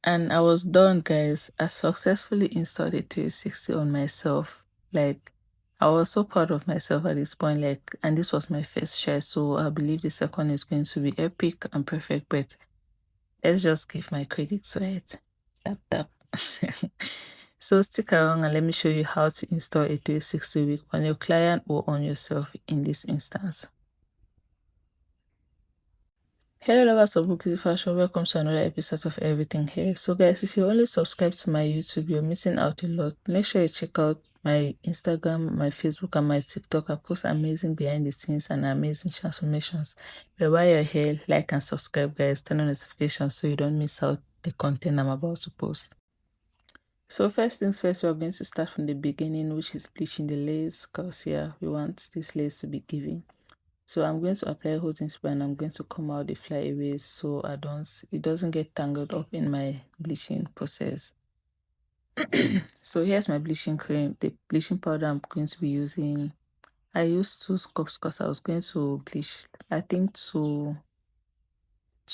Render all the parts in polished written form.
And I was done, guys. I successfully installed a 360 on myself. Like, I was so proud of myself at this point. Like, and this was my first share, so I believe the second is going to be epic and perfect. But let's just give my credit to it. Tap tap. So stick around and let me show you how to install a 360 wig on your client or on yourself in this instance. Hello lovers of boutique fashion, welcome to another episode of Everything Here. So guys, if you only subscribe to my YouTube, you're missing out a lot. Make sure you check out my Instagram, my Facebook, and my TikTok. I post amazing behind the scenes and amazing transformations. But while you're here, like and subscribe guys, turn on notifications so you don't miss out the content I'm about to post. So first things first, we're going to start from the beginning, which is bleaching the lace, because yeah, we want this lace to be giving. So I'm going to apply holding spray and I'm going to come out the flyaways so it doesn't get tangled up in my bleaching process. So here's my bleaching cream. The bleaching powder I'm going to be using, I used 2 scopes because I was going to bleach, I think 2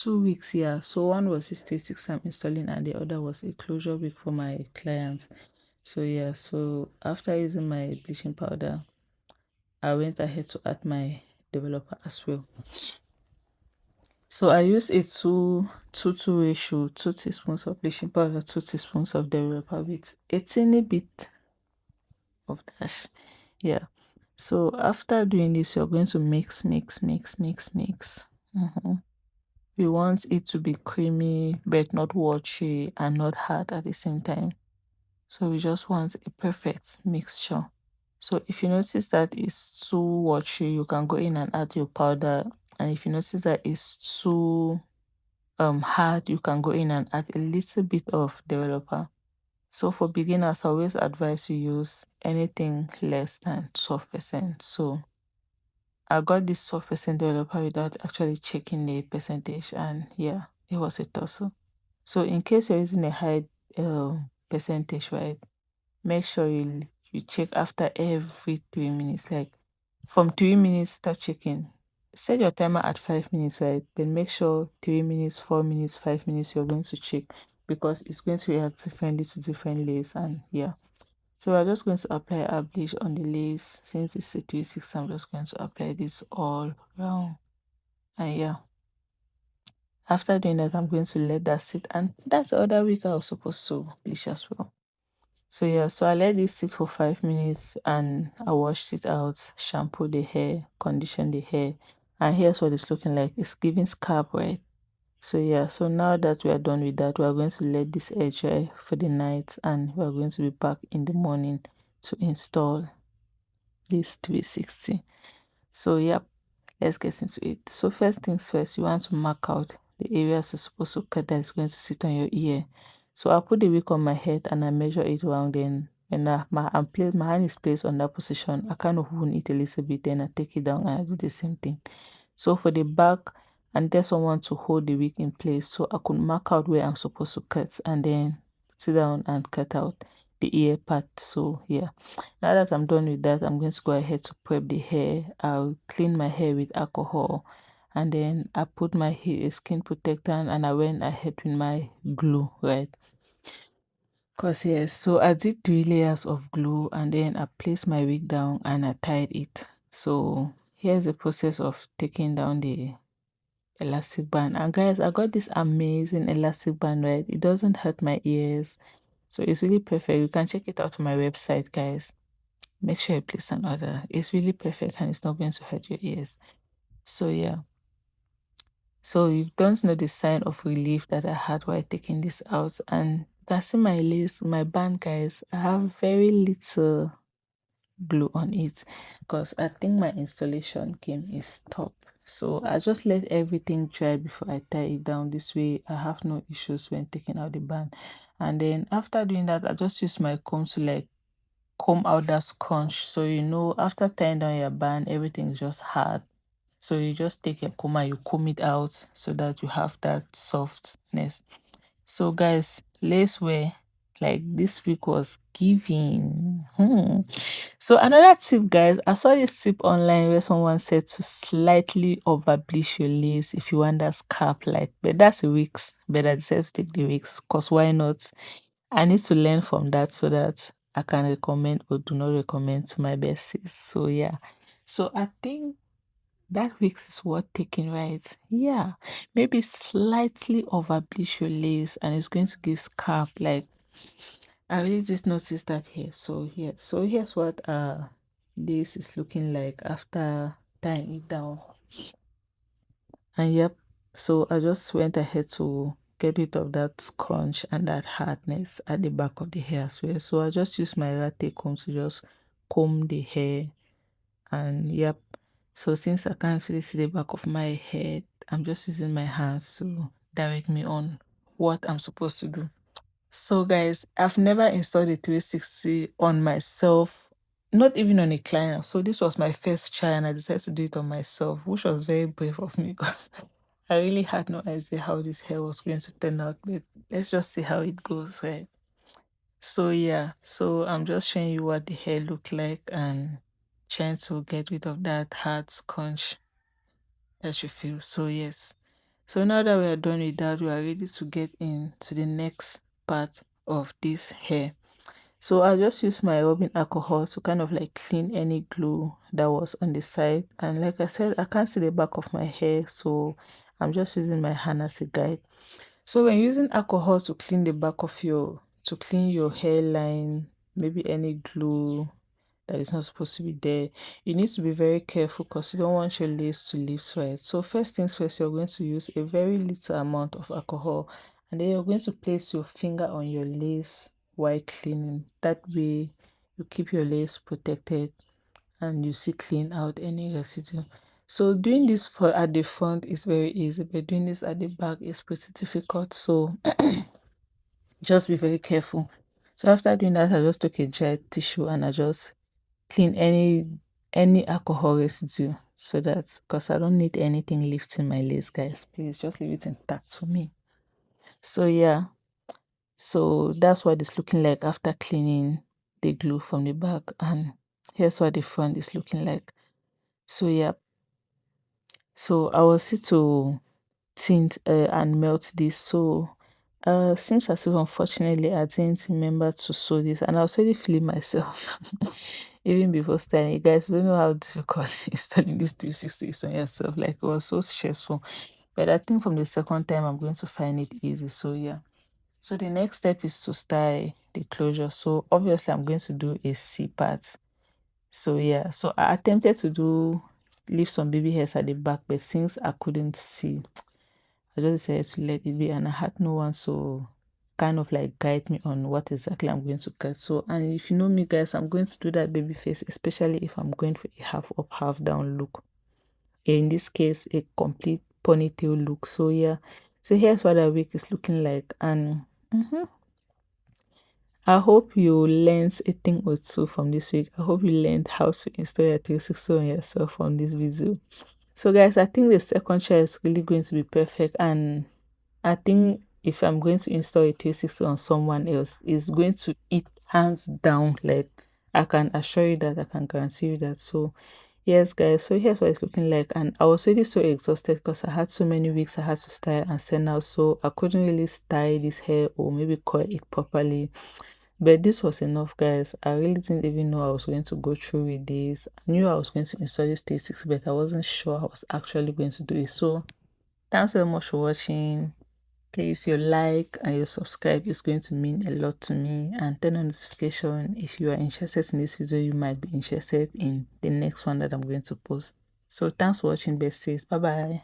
weeks, yeah. So one was this 3-6 I'm installing and the other was a closure wig for my clients. So yeah, so after using my bleaching powder, I went ahead to add my developer as well. So I use a 2 ratio, 2 teaspoons of bleaching powder, 2 teaspoons of developer with a teeny bit of dash. Yeah. So after doing this, you're going to mix. We want it to be creamy but not watery and not hard at the same time. So we just want a perfect mixture. So if you notice that it's too watery, you can go in and add your powder. And if you notice that it's too hard, you can go in and add a little bit of developer. So for beginners, I always advise you use anything less than 12%. So I got this 12% developer without actually checking the percentage, and yeah, it was a tussle. So in case you're using a high percentage, right, make sure you check after every 3 minutes. Like from 3 minutes, start checking. Set your timer at 5 minutes, right? Then make sure 3 minutes, 4 minutes, 5 minutes you're going to check because it's going to react differently to different lace, and yeah. So we're just going to apply our bleach on the lace. Since it's a 3-6, I'm just going to apply this all around. And yeah. After doing that, I'm going to let that sit, and that's the other week I was supposed to bleach as well. So yeah, so I let this sit for 5 minutes and I washed it out, shampoo the hair, condition the hair, and here's what it's looking like. It's giving scalp, right? So yeah, so now that we are done with that, we are going to let this air dry for the night and we are going to be back in the morning to install this 360. So yep, let's get into it. So first things first, you want to mark out the areas you're supposed to cut that is going to sit on your ear. So I'll put the wig on my head and I measure it around. Then when my hand is placed on that position, I kind of wound it a little bit, then I take it down and I do the same thing. So for the back, and there's someone to hold the wig in place, so I could mark out where I'm supposed to cut and then sit down and cut out the ear part. So yeah, now that I'm done with that, I'm going to go ahead to prep the hair. I'll clean my hair with alcohol and then I put my skin protector and I went ahead with my glue, right? Because yes, so I did 3 layers of glue and then I placed my wig down and I tied it. So here's the process of taking down the elastic band. And guys, I got this amazing elastic band, right? It doesn't hurt my ears. So it's really perfect. You can check it out on my website, guys. Make sure you place an order. It's really perfect and it's not going to hurt your ears. So yeah. So you don't know the sign of relief that I had while taking this out. And you can see my lace, my band, guys. I have very little glue on it because I think my installation game is top. So I just let everything dry before I tie it down. This way I have no issues when taking out the band. And then after doing that, I just use my comb to like comb out that scrunch. So you know, after tying down your band, everything is just hard. So you just take your comb and you comb it out so that you have that softness. So guys, lace wear, Like this week was giving. So another tip, guys, I saw this tip online where someone said to slightly over bleach your lace if you want that scalp like, but that's a weeks. But I decided to take the weeks because why not? I need to learn from that so that I can recommend or do not recommend to my besties. So yeah. So I think that weeks is worth taking, right? Yeah. Maybe slightly over bleach your lace and it's going to give scalp like I really just noticed that here. So here, so here's what this is looking like after tying it down. And yep, so I just went ahead to get rid of that scrunch and that hardness at the back of the hair as well. So I just used my latte comb to just comb the hair. And yep, so since I can't really see the back of my head, I'm just using my hands to direct me on what I'm supposed to do. So, guys, I've never installed a 360 on myself, not even on a client. So, this was my first try, and I decided to do it on myself, which was very brave of me because I really had no idea how this hair was going to turn out. But let's just see how it goes, right? So, yeah, so I'm just showing you what the hair looked like and trying to get rid of that hard scrunch that you feel. So, yes. So now that we are done with that, we are ready to get into the next part of this hair. So I'll just use my rubbing alcohol to kind of like clean any glue that was on the side. And like I said, I can't see the back of my hair, so I'm just using my hand as a guide. So when using alcohol to clean the back of to clean your hairline, maybe any glue that is not supposed to be there, you need to be very careful because you don't want your lace to lift, right? So first things first, you're going to use a very little amount of alcohol and then you're going to place your finger on your lace while cleaning. That way you keep your lace protected and you see clean out any residue. So doing this for at the front is very easy, but doing this at the back is pretty difficult. So just be very careful. So after doing that, I just took a dry tissue and I just clean any alcohol residue so that because I don't need anything lifting my lace, guys. Please just leave it intact for me. So yeah, so that's what it's looking like after cleaning the glue from the back, and here's what the front is looking like. So yeah, so I will see to tint and melt this. So seems as if unfortunately I didn't remember to sew this and I was already feeling myself even before starting. You guys don't know how difficult installing this 360 is on yourself. Like it was so stressful. But I think from the second time I'm going to find it easy. So yeah. So the next step is to style the closure. So obviously I'm going to do a C part. So yeah, so I attempted to leave some baby hairs at the back, but since I couldn't see, I just decided to let it be, and I had no one to kind of like guide me on what exactly I'm going to cut. So, and if you know me, guys, I'm going to do that baby face, especially if I'm going for a half up, half down look. In this case, a complete ponytail look. So yeah, so here's what our wig is looking like, and I hope you learned a thing or two from this week. I hope you learned how to install your 360 on yourself from this video. So guys, I think the second chair is really going to be perfect, and I think if I'm going to install a 360 on someone else, it's going to eat hands down. Like I can assure you that, I can guarantee you that. So yes guys, so here's what it's looking like, and I was already so exhausted because I had so many weeks I had to style and send out, so I couldn't really style this hair or maybe coil it properly. But this was enough, guys. I really didn't even know I was going to go through with this. I knew I was going to install this 360, but I wasn't sure I was actually going to do it. So thanks very much for watching. Please, your like and your subscribe is going to mean a lot to me, and turn on notification if you are interested in this video. You might be interested in the next one that I'm going to post. So thanks for watching, besties. Bye bye.